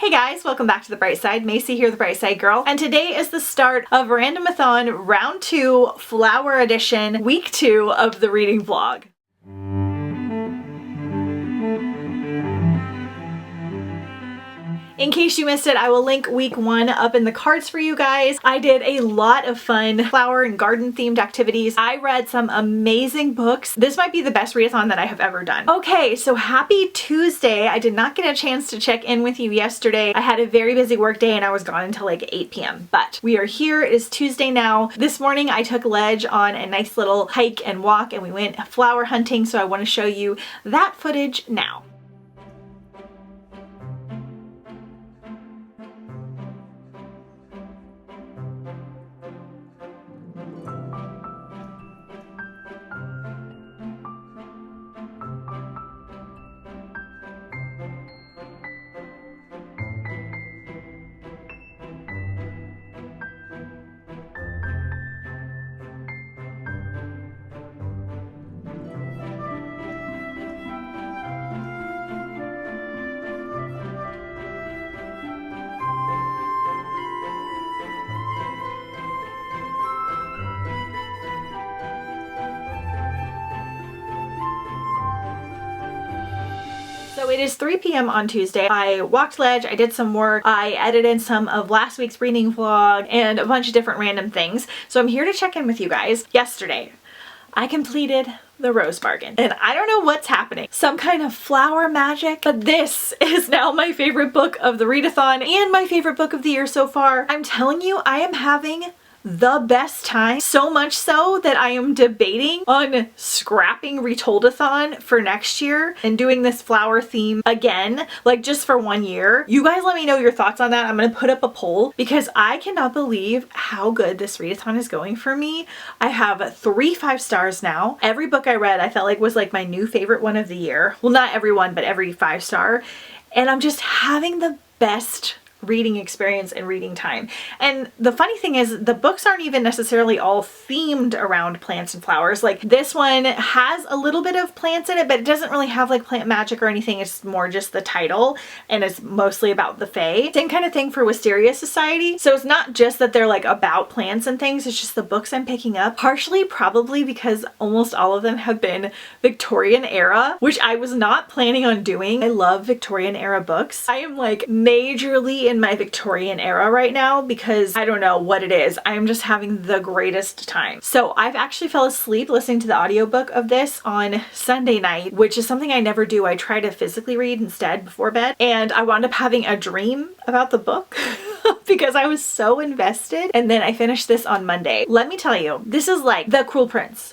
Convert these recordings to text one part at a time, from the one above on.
Hey guys, welcome back to The Bright Side. Macy here, The Bright Side Girl, and today is the start of Randomathon Round 2 Flower Edition, Week 2 of the reading vlog. In case you missed it, I will link week 1 up in the cards for you guys. I did a lot of fun flower and garden themed activities. I read some amazing books. This might be the best readathon that I have ever done. Okay, so happy Tuesday. I did not get a chance to check in with you yesterday. I had a very busy work day and I was gone until like 8 p.m. But we are here. It is Tuesday now. This morning I took Ledge on a nice little hike and walk and we went flower hunting, so I want to show you that footage now. So it is 3 p.m. on Tuesday. I walked Ledge, I did some work, I edited some of last week's reading vlog and a bunch of different random things. So I'm here to check in with you guys. Yesterday, I completed the Rose Bargain. And I don't know what's happening. Some kind of flower magic, but this is now my favorite book of the readathon and my favorite book of the year so far. I'm telling you, I am having the best time, so much so that I am debating on scrapping Retoldathon for next year and doing this flower theme again, like just for 1 year. You guys let me know your thoughts on that. I'm gonna put up a poll because I cannot believe how good this readathon is going for me. I have 3 5 stars now. Every book I read I felt like was like my new favorite one of the year. Well, not every one, but every 5 star. And I'm just having the best reading experience and reading time. And the funny thing is the books aren't even necessarily all themed around plants and flowers. Like this one has a little bit of plants in it, but it doesn't really have like plant magic or anything. It's more just the title and it's mostly about the Fae. Same kind of thing for Wisteria Society. So it's not just that they're like about plants and things, it's just the books I'm picking up. Partially probably because almost all of them have been Victorian era, which I was not planning on doing. I love Victorian era books. I am like majorly in my Victorian era right now because I don't know what it is. I am just having the greatest time. So I've actually fell asleep listening to the audiobook of this on Sunday night, which is something I never do. I try to physically read instead before bed, and I wound up having a dream about the book because I was so invested. And then I finished this on Monday. Let me tell you, this is like The Cruel Prince,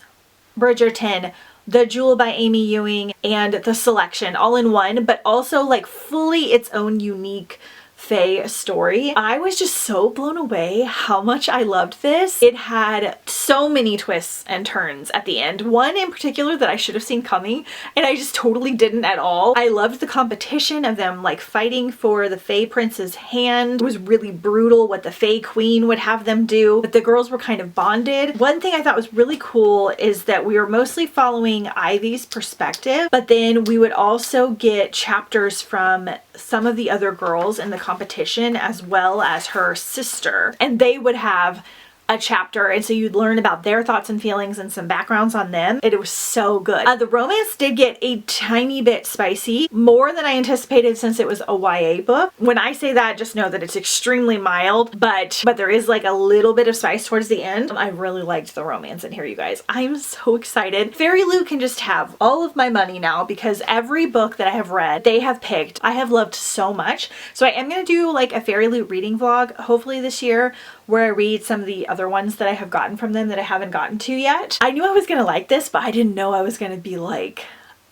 Bridgerton, The Jewel by Amy Ewing, and The Selection all in one, but also like fully its own unique Fae story. I was just so blown away how much I loved this. It had so many twists and turns at the end. One in particular that I should have seen coming and I just totally didn't at all. I loved the competition of them like fighting for the Fae Prince's hand. It was really brutal what the Fae Queen would have them do, but the girls were kind of bonded. One thing I thought was really cool is that we were mostly following Ivy's perspective, but then we would also get chapters from some of the other girls in the competition as well as her sister, and they would have a chapter, and so you'd learn about their thoughts and feelings and some backgrounds on them. It was so good. The romance did get a tiny bit spicy, more than I anticipated since it was a YA book. When I say that, just know that it's extremely mild, but there is like a little bit of spice towards the end. I really liked the romance in here, you guys. I'm so excited. Fairy Lou can just have all of my money now because every book that I have read, they have picked. I have loved so much. So I am going to do like a Fairy Lou reading vlog, hopefully this year, where I read some of the other ones that I have gotten from them that I haven't gotten to yet. I knew I was gonna like this, but I didn't know I was gonna be like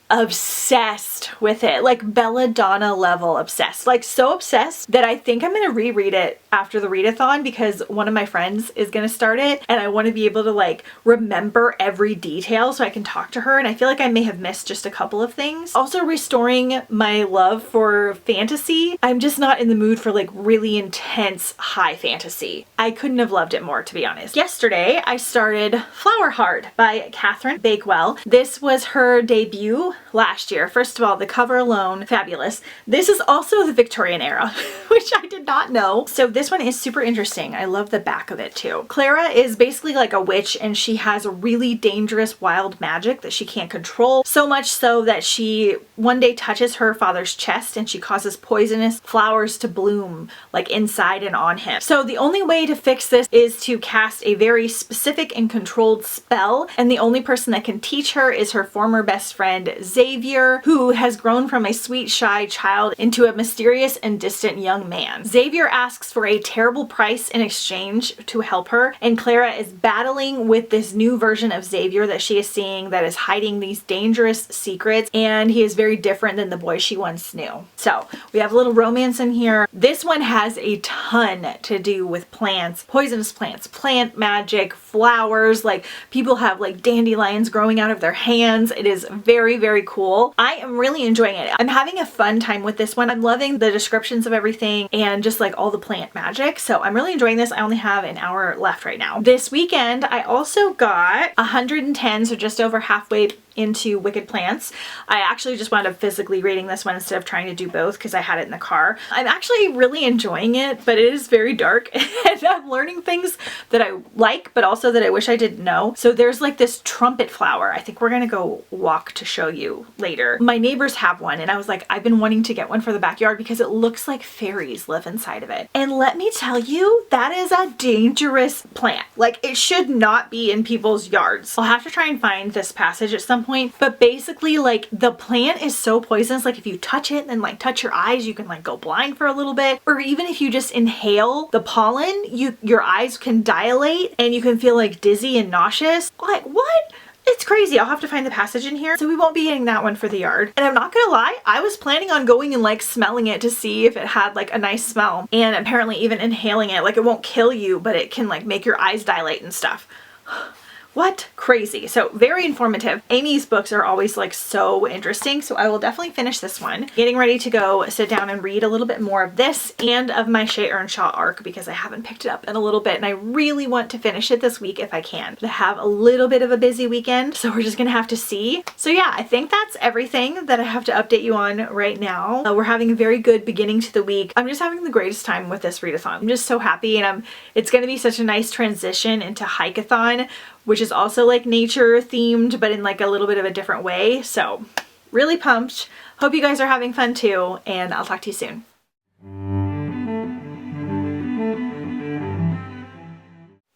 obsessed with it, like belladonna level obsessed, like so obsessed that I think I'm gonna reread it after the readathon because one of my friends is gonna start it and I want to be able to like remember every detail so I can talk to her, and I feel like I may have missed just a couple of things. Also restoring my love for fantasy. I'm just not in the mood for like really intense high fantasy. I couldn't have loved it more, to be honest. Yesterday I started Flower Heart by Catherine Bakewell. This was her debut last year. First of all, the cover alone, fabulous. This is also the Victorian era, which I did not know. So this one is super interesting. I love the back of it too. Clara is basically like a witch, and she has a really dangerous wild magic that she can't control. So much so that she one day touches her father's chest and she causes poisonous flowers to bloom like inside and on him. So the only way to fix this is to cast a very specific and controlled spell, and the only person that can teach her is her former best friend Xavier, who has grown from a sweet, shy child into a mysterious and distant young man. Xavier asks for a terrible price in exchange to help her, and Clara is battling with this new version of Xavier that she is seeing that is hiding these dangerous secrets, and he is very different than the boy she once knew. So we have a little romance in here. This one has a ton to do with plants, poisonous plants, plant magic, flowers, like people have like dandelions growing out of their hands. It is very, very cool. I am really enjoying it. I'm having a fun time with this one. I'm loving the descriptions of everything and just like all the plant magic. So I'm really enjoying this. I only have an hour left right now. This weekend, I also got 110, so just over halfway into Wicked Plants. I actually just wound up physically reading this one instead of trying to do both because I had it in the car. I'm actually really enjoying it, but it is very dark and I'm learning things that I like, but also that I wish I didn't know. So there's like this trumpet flower. I think we're gonna go walk to show you later. My neighbors have one and I was like, I've been wanting to get one for the backyard because it looks like fairies live inside of it. And let me tell you, that is a dangerous plant. Like it should not be in people's yards. I'll have to try and find this passage at some point, but basically like the plant is so poisonous, like if you touch it and like touch your eyes, you can like go blind for a little bit, or even if you just inhale the pollen, your eyes can dilate and you can feel like dizzy and nauseous. Like what? It's crazy. I'll have to find the passage in here. So we won't be getting that one for the yard. And I'm not gonna lie, I was planning on going and like smelling it to see if it had like a nice smell, and apparently even inhaling it, like it won't kill you, but it can like make your eyes dilate and stuff. What? Crazy. So very informative. Amy's books are always like so interesting, so I will definitely finish this one. Getting ready to go sit down and read a little bit more of this and of my Shea Earnshaw arc because I haven't picked it up in a little bit and I really want to finish it this week if I can. I have a little bit of a busy weekend, so we're just gonna have to see. So yeah, I think that's everything that I have to update you on right now. We're having a very good beginning to the week. I'm just having the greatest time with this readathon. I'm just so happy, and it's gonna be such a nice transition into hike-a-thon, which is also like nature themed, but in like a little bit of a different way. So really pumped. Hope you guys are having fun too, and I'll talk to you soon.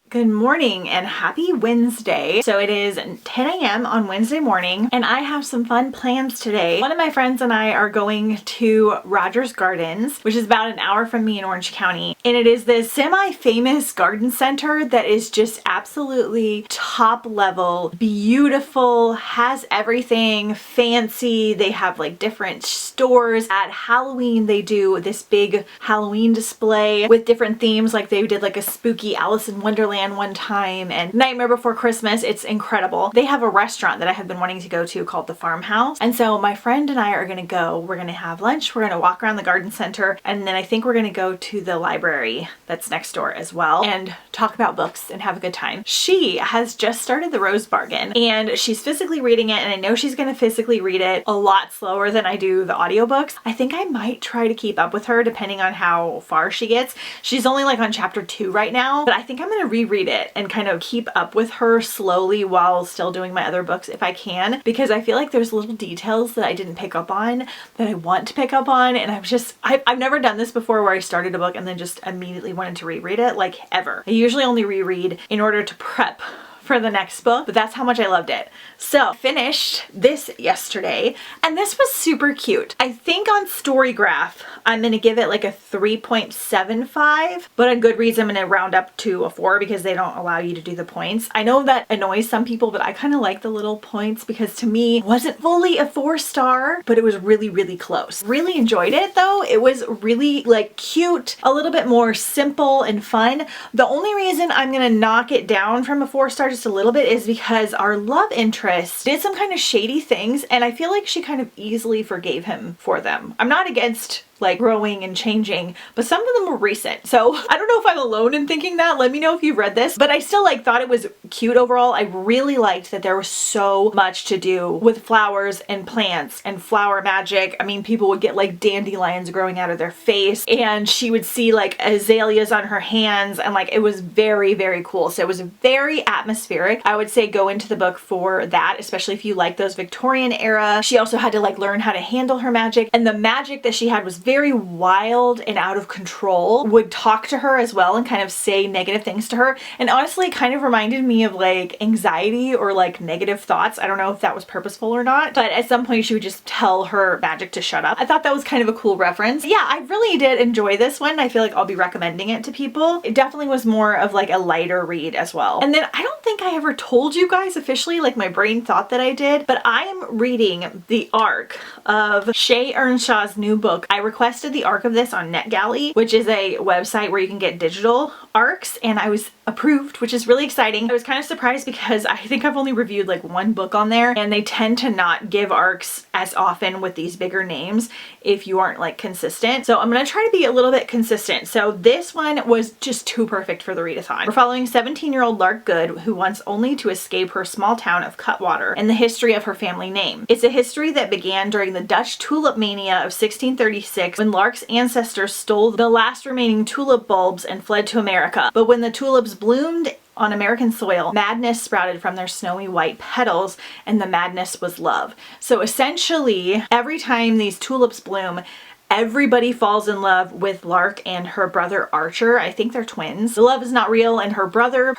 Good morning and happy Wednesday. So it is 10 a.m. on Wednesday morning and I have some fun plans today. One of my friends and I are going to Rogers Gardens, which is about an hour from me in Orange County. And it is this semi-famous garden center that is just absolutely top level, beautiful, has everything fancy. They have like different stores. At Halloween, they do this big Halloween display with different themes. Like they did like a spooky Alice in Wonderland one time and Nightmare Before Christmas. It's incredible. They have a restaurant that I have been wanting to go to called the Farmhouse, and so my friend and I are gonna go. We're gonna have lunch, we're gonna walk around the garden center, and then I think we're gonna go to the library that's next door as well and talk about books and have a good time. She has just started The Rose Bargain and she's physically reading it, and I know she's gonna physically read it a lot slower than I do the audiobooks. I think I might try to keep up with her depending on how far she gets. She's only like on chapter 2 right now, but I think I'm gonna reread it and kind of keep up with her slowly while still doing my other books if I can, because I feel like there's little details that I didn't pick up on that I want to pick up on, and I've never done this before where I started a book and then just immediately wanted to reread it, like ever. I usually only reread in order to prep for the next book, but that's how much I loved it. So finished this yesterday and this was super cute. I think on Storygraph I'm gonna give it like a 3.75, but on Goodreads I'm gonna round up to a 4 because they don't allow you to do the points. I know that annoys some people, but I kind of like the little points because to me it wasn't fully a 4-star, but it was really, really close. Really enjoyed it though. It was really like cute, a little bit more simple and fun. The only reason I'm gonna knock it down from a 4-star just a little bit is because our love interest did some kind of shady things and I feel like she kind of easily forgave him for them. I'm not against like growing and changing, but some of them were recent. So I don't know if I'm alone in thinking that. Let me know if you've read this, but I still like thought it was cute overall. I really liked that there was so much to do with flowers and plants and flower magic. I mean, people would get like dandelions growing out of their face, and she would see like azaleas on her hands, and like it was very, very cool. So it was very atmospheric. I would say go into the book for that, especially if you like those Victorian era. She also had to like learn how to handle her magic, and the magic that she had was very wild and out of control. Would talk to her as well and kind of say negative things to her, and honestly it kind of reminded me of like anxiety or like negative thoughts. I don't know if that was purposeful or not, but at some point she would just tell her magic to shut up. I thought that was kind of a cool reference. Yeah, I really did enjoy this one. I feel like I'll be recommending it to people. It definitely was more of like a lighter read as well. And then I don't think I ever told you guys officially, like my brain thought that I did, but I am reading the ARC of Shay Earnshaw's new book. I requested the ARC of this on NetGalley, which is a website where you can get digital ARCs, and I was approved, which is really exciting. I was kind of surprised because I think I've only reviewed like one book on there, and they tend to not give ARCs as often with these bigger names if you aren't like consistent. So I'm gonna try to be a little bit consistent. So this one was just too perfect for the readathon. We're following 17-year-old Lark Good, who wants only to escape her small town of Cutwater, and the history of her family name. It's a history that began during the Dutch tulip mania of 1636, when Lark's ancestors stole the last remaining tulip bulbs and fled to America. But when the tulips bloomed on American soil, madness sprouted from their snowy white petals, and the madness was love. So essentially, every time these tulips bloom, everybody falls in love with Lark and her brother Archer. I think they're twins. The love is not real, and her brother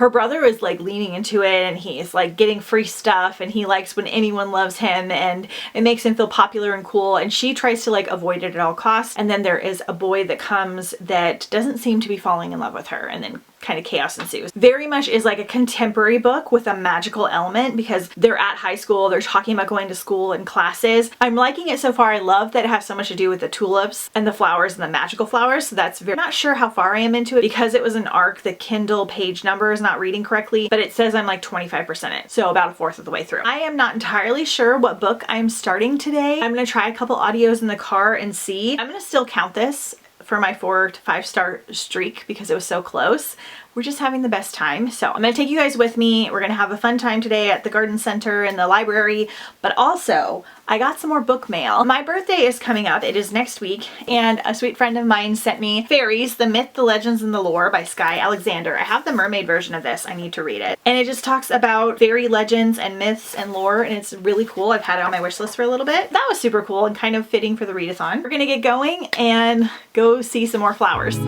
is like leaning into it, and he's like getting free stuff, and he likes when anyone loves him, and it makes him feel popular and cool, and she tries to like avoid it at all costs. And then there is a boy that comes that doesn't seem to be falling in love with her, and then kind of chaos ensues. Very much is like a contemporary book with a magical element because they're at high school, they're talking about going to school and classes. I'm liking it so far. I love that it has so much to do with the tulips and the flowers and the magical flowers. So that's very, not sure how far I am into it because it was an ARC. The Kindle page number is not reading correctly, but it says I'm like 25% in, so about a fourth of the way through. I am not entirely sure what book I'm starting today. I'm gonna try a couple audios in the car and see. I'm gonna still count this for my 4 to 5 star streak because it was so close. We're just having the best time. So I'm gonna take you guys with me. We're gonna have a fun time today at the garden center and the library, but also I got some more book mail. My birthday is coming up. It is next week, and a sweet friend of mine sent me Fairies, The Myth, the Legends, and the Lore by Sky Alexander. I have the mermaid version of this. I need to read it. And it just talks about fairy legends and myths and lore, and it's really cool. I've had it on my wish list for a little bit. That was super cool and kind of fitting for the readathon. We're gonna get going and go see some more flowers.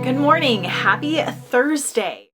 Good morning, happy Thursday.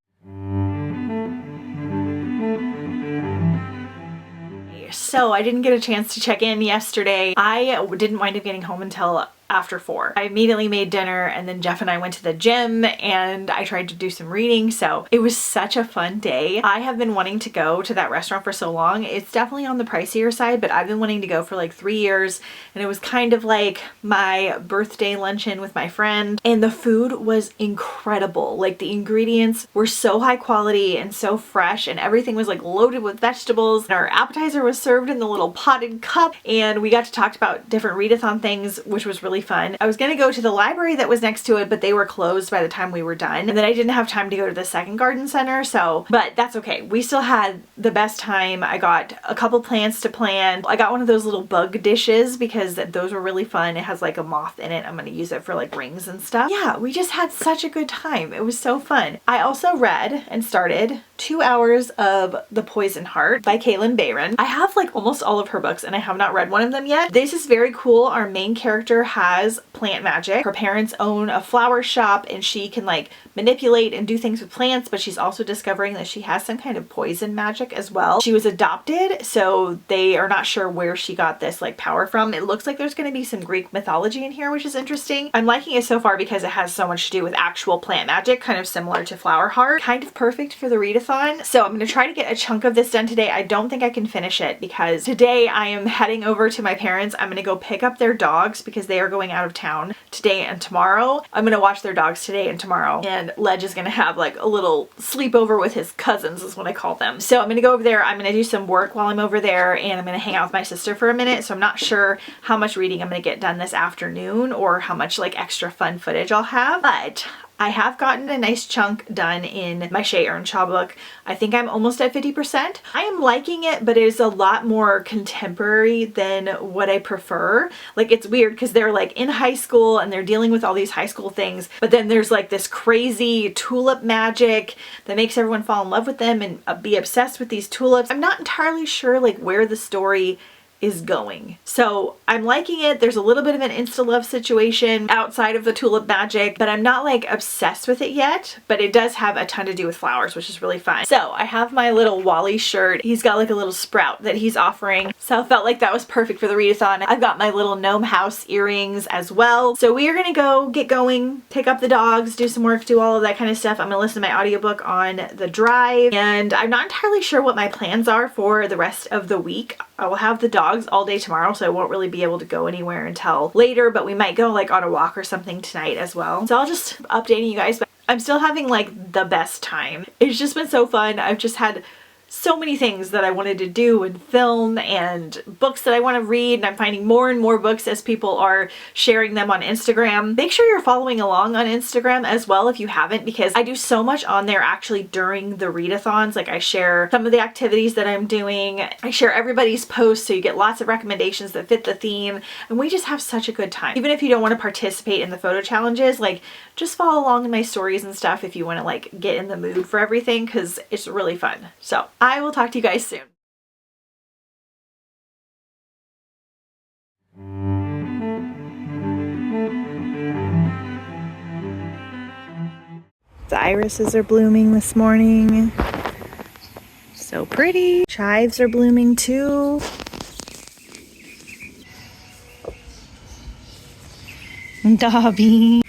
So I didn't get a chance to check in yesterday. I didn't wind up getting home until after 4. I immediately made dinner and then Jeff and I went to the gym and I tried to do some reading. So it was such a fun day. I have been wanting to go to that restaurant for so long. It's definitely on the pricier side, but I've been wanting to go for like 3 years, and it was kind of like my birthday luncheon with my friend, and the food was incredible. Like the ingredients were so high quality and so fresh, and everything was like loaded with vegetables. And our appetizer was served in the little potted cup, and we got to talk about different readathon things, which was really fun. I was gonna go to the library that was next to it, but they were closed by the time we were done. And then I didn't have time to go to the second garden center, but that's okay. We still had the best time. I got a couple plants to plant. I got one of those little bug dishes because those were really fun. It has like a moth in it. I'm gonna use it for like rings and stuff. Yeah, we just had such a good time. It was so fun. I also read and started 2 hours of The Poison Heart by Kaylin Bayron. I have like almost all of her books and I have not read one of them yet. This is very cool. Our main character has plant magic. Her parents own a flower shop and she can like manipulate and do things with plants, but she's also discovering that she has some kind of poison magic as well. She was adopted, so they are not sure where she got this like power from. It looks like there's going to be some Greek mythology in here, which is interesting. I'm liking it so far because it has so much to do with actual plant magic, kind of similar to Flower Heart. Kind of perfect for the readathon. So I'm going to try to get a chunk of this done today. I don't think I can finish it because today I am heading over to my parents. I'm going to go pick up their dogs because they are going out of town today and tomorrow. I'm going to watch their dogs today and tomorrow, and Ledge is going to have like a little sleepover with his cousins is what I call them. So I'm going to go over there. I'm going to do some work while I'm over there, and I'm going to hang out with my sister for a minute. So I'm not sure how much reading I'm going to get done this afternoon or how much like extra fun footage I'll have, but I have gotten a nice chunk done in my Shea Earnshaw book. I think I'm almost at 50%. I am liking it, but it is a lot more contemporary than what I prefer. Like it's weird because they're like in high school and they're dealing with all these high school things, but then there's like this crazy tulip magic that makes everyone fall in love with them and be obsessed with these tulips. I'm not entirely sure like where the story is going. So I'm liking it. There's a little bit of an insta-love situation outside of the tulip magic, but I'm not like obsessed with it yet, but it does have a ton to do with flowers, which is really fun. So I have my little Wally shirt. He's got like a little sprout that he's offering. So I felt like that was perfect for the readathon. I've got my little gnome house earrings as well. So we are gonna go get going, pick up the dogs, do some work, do all of that kind of stuff. I'm gonna listen to my audiobook on the drive, and I'm not entirely sure what my plans are for the rest of the week. I will have the dogs all day tomorrow, so I won't really be able to go anywhere until later, but we might go like on a walk or something tonight as well. So I'll just updating you guys, but I'm still having like the best time. It's just been so fun. I've just had so many things that I wanted to do and film and books that I want to read, and I'm finding more and more books as people are sharing them on Instagram. Make sure you're following along on Instagram as well if you haven't, because I do so much on there actually during the readathons. Like I share some of the activities that I'm doing. I share everybody's posts so you get lots of recommendations that fit the theme, and we just have such a good time. Even if you don't want to participate in the photo challenges, like just follow along in my stories and stuff if you want to like get in the mood for everything, because it's really fun. So I will talk to you guys soon. The irises are blooming this morning. So pretty. Chives are blooming too. Dobby.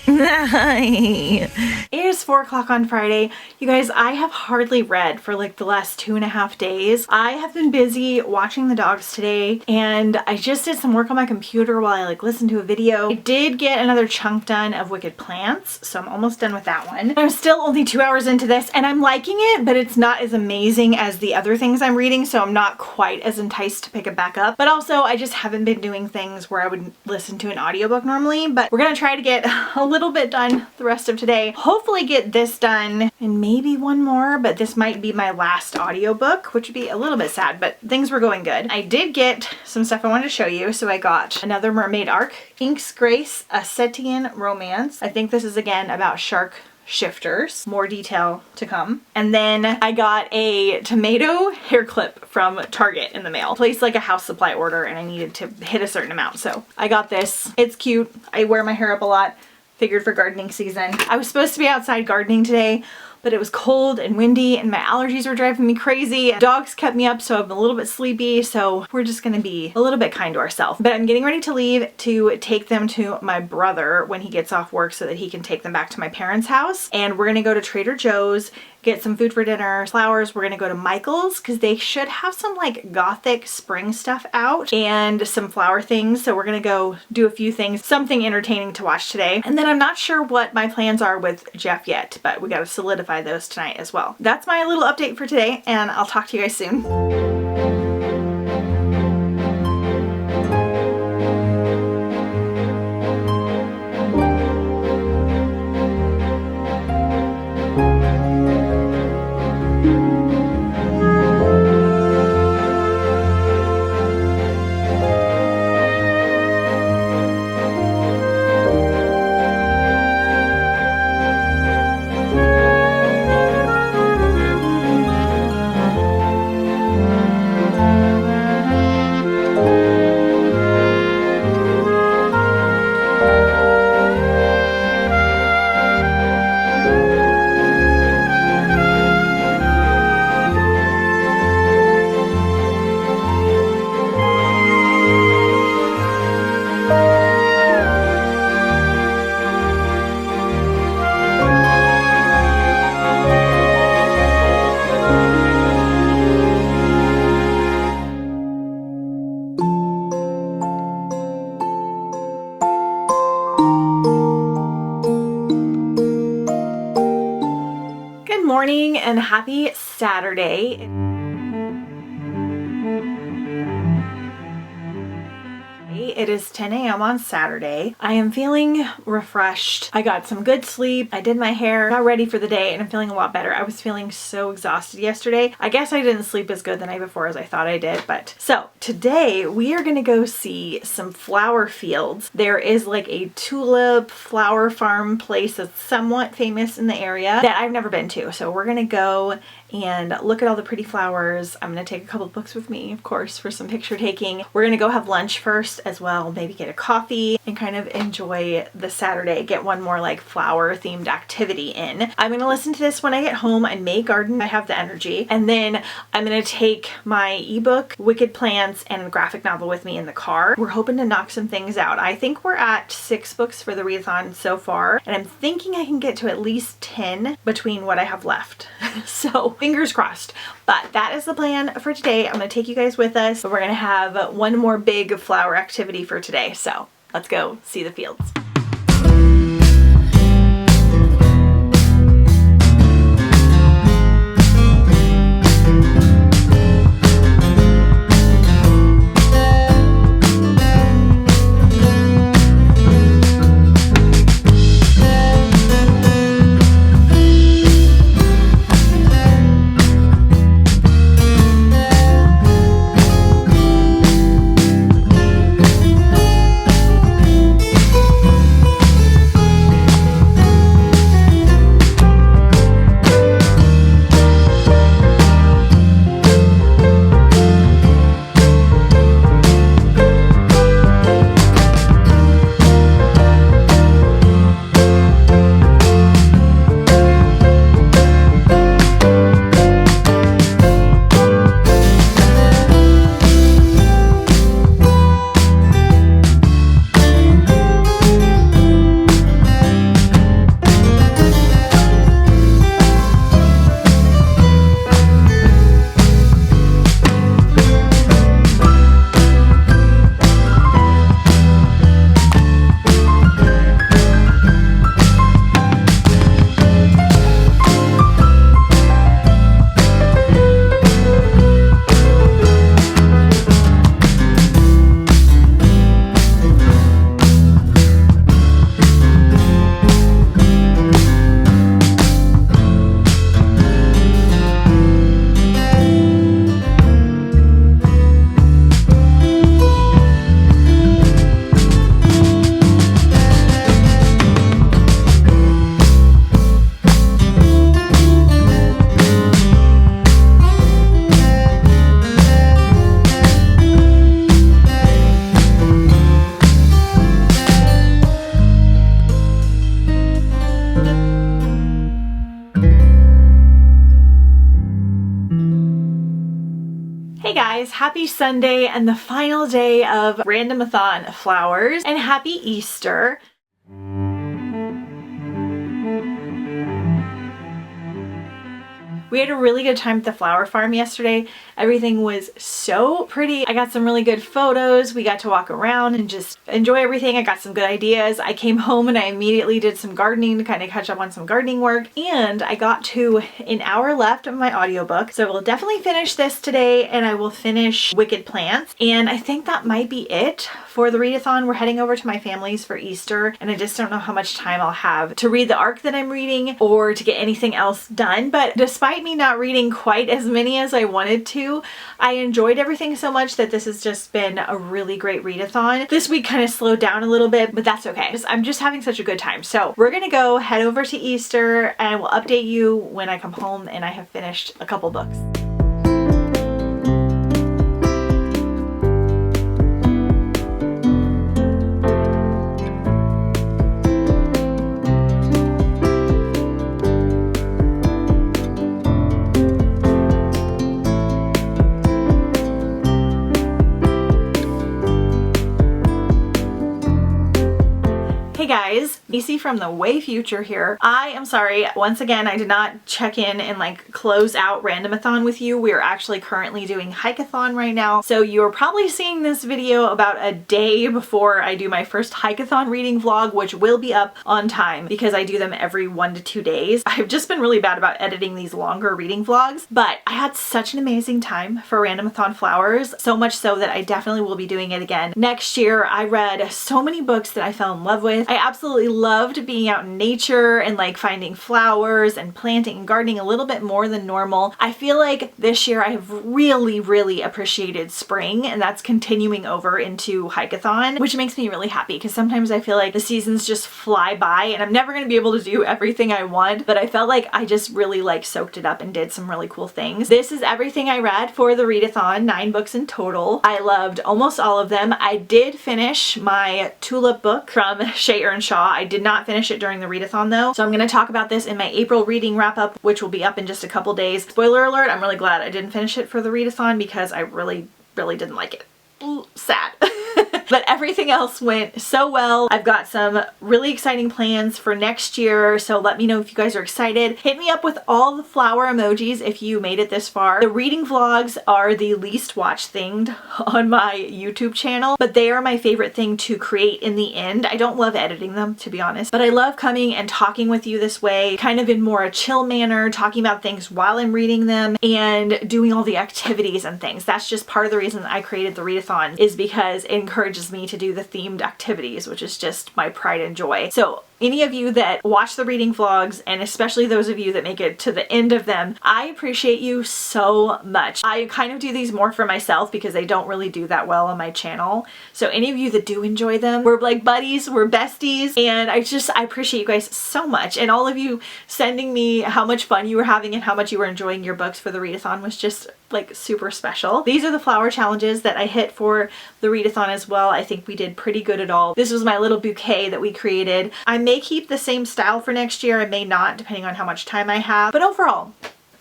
It is 4 o'clock on Friday. You guys, I have hardly read for like the last 2.5 days. I have been busy watching the dogs today, and I just did some work on my computer while I like listened to a video. I did get another chunk done of Wicked Plants, so I'm almost done with that one. I'm still only 2 hours into this and I'm liking it, but it's not as amazing as the other things I'm reading, so I'm not quite as enticed to pick it back up. But also I just haven't been doing things where I would listen to an audiobook normally, but we're gonna try to get a little bit done the rest of today. Hopefully get this done and maybe one more, but this might be my last audiobook, which would be a little bit sad, but things were going good. I did get some stuff I wanted to show you. So I got another Mermaid Arc, Ink's Grace, a Setian Romance. I think this is again about shark shifters. More detail to come. And then I got a tomato hair clip from Target in the mail. Placed like a house supply order and I needed to hit a certain amount. So I got this. It's cute. I wear my hair up a lot. figured for gardening season. I was supposed to be outside gardening today, but it was cold and windy and my allergies were driving me crazy. Dogs kept me up, so I'm a little bit sleepy, so we're just gonna be a little bit kind to ourselves. But I'm getting ready to leave to take them to my brother when he gets off work so that he can take them back to my parents' house. And we're gonna go to Trader Joe's, get some food for dinner, flowers. We're gonna go to Michael's because they should have some like gothic spring stuff out and some flower things. So we're gonna go do a few things, something entertaining to watch today. And then I'm not sure what my plans are with Jeff yet, but we gotta solidify those tonight as well. That's my little update for today, and I'll talk to you guys soon. Morning and happy Saturday. It is 10 a.m. on Saturday. I am feeling refreshed. I got some good sleep. I did my hair, got ready for the day, and I'm feeling a lot better. I was feeling so exhausted yesterday. I guess I didn't sleep as good the night before as I thought I did, but so today we are gonna go see some flower fields. There is like a tulip flower farm place that's somewhat famous in the area that I've never been to. So we're gonna go and look at all the pretty flowers. I'm gonna take a couple of books with me, of course, for some picture taking. We're gonna go have lunch first as well, maybe get a coffee and kind of enjoy the Saturday, get one more like flower themed activity in. I'm gonna listen to this when I get home. I may garden, I have the energy. And then I'm gonna take my ebook, Wicked Plants, and a graphic novel with me in the car. We're hoping to knock some things out. I think we're at 6 books for the readathon so far, and I'm thinking I can get to at least 10 between what I have left. So fingers crossed. But that is the plan for today. I'm gonna take you guys with us, but we're gonna have one more big flower activity for today. So let's go see the fields. guys, happy Sunday and the final day of Randomathon flowers, and happy Easter. We had a really good time at the flower farm yesterday. Everything was so pretty. I got some really good photos. We got to walk around and just enjoy everything. I got some good ideas. I came home and I immediately did some gardening to kind of catch up on some gardening work. And I got to an hour left of my audiobook. So we'll definitely finish this today, and I will finish Wicked Plants. And I think that might be it for the readathon. We're heading over to my family's for Easter, and I just don't know how much time I'll have to read the arc that I'm reading or to get anything else done. But despite me not reading quite as many as I wanted to, I enjoyed everything so much that this has just been a really great readathon. This week kind of slowed down a little bit, but that's okay. I'm just having such a good time. So we're gonna go head over to Easter, and I will update you when I come home and I have finished a couple books. Hey guys, Macy from the way future here. I am sorry, once again, I did not check in and like close out Randomathon with you. We are actually currently doing Hikeathon right now. So you're probably seeing this video about a day before I do my first Hikeathon reading vlog, which will be up on time because I do them every 1 to 2 days. I've just been really bad about editing these longer reading vlogs, but I had such an amazing time for Randomathon Flowers, so much so that I definitely will be doing it again next year. I read so many books that I fell in love with. I absolutely loved being out in nature and like finding flowers and planting and gardening a little bit more than normal. I feel like this year I have really appreciated spring, and that's continuing over into Hikeathon, which makes me really happy because sometimes I feel like the seasons just fly by and I'm never going to be able to do everything I want, but I felt like I just really like soaked it up and did some really cool things. This is everything I read for the readathon, 9 books in total. I loved almost all of them. I did finish my Tulip book from Shea Earnshaw. I did not finish it during the readathon though, so I'm going to talk about this in my April reading wrap up, which will be up in just a couple days. Spoiler alert, I'm really glad I didn't finish it for the readathon because I really didn't like it. Ooh, sad. But everything else went so well. I've got some really exciting plans for next year, so let me know if you guys are excited. Hit me up with all the flower emojis if you made it this far. The reading vlogs are the least watched thing on my YouTube channel, but they are my favorite thing to create in the end. I don't love editing them, to be honest, but I love coming and talking with you this way, kind of in more a chill manner, talking about things while I'm reading them and doing all the activities and things. That's just part of the reason I created the readathon, is because it encourages me to do the themed activities, which is just my pride and joy. So any of you that watch the reading vlogs, and especially those of you that make it to the end of them, I appreciate you so much. I kind of do these more for myself because they don't really do that well on my channel. So any of you that do enjoy them, we're like buddies, we're besties, and I appreciate you guys so much. And all of you sending me how much fun you were having and how much you were enjoying your books for the readathon was just like super special. These are the flower challenges that I hit for the readathon as well. I think we did pretty good at all. This was my little bouquet that we created. I may keep the same style for next year, I may not, depending on how much time I have, but overall,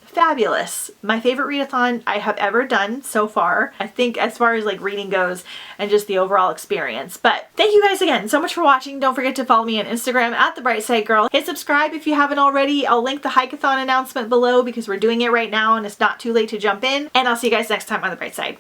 fabulous. My favorite readathon I have ever done so far, I think, as far as like reading goes and just the overall experience. But thank you guys again so much for watching. Don't forget to follow me on Instagram at @TheBrightSideGirl. Hit subscribe if you haven't already. I'll link the Hikeathon announcement below because we're doing it right now and it's not too late to jump in. And I'll see you guys next time on The Bright Side.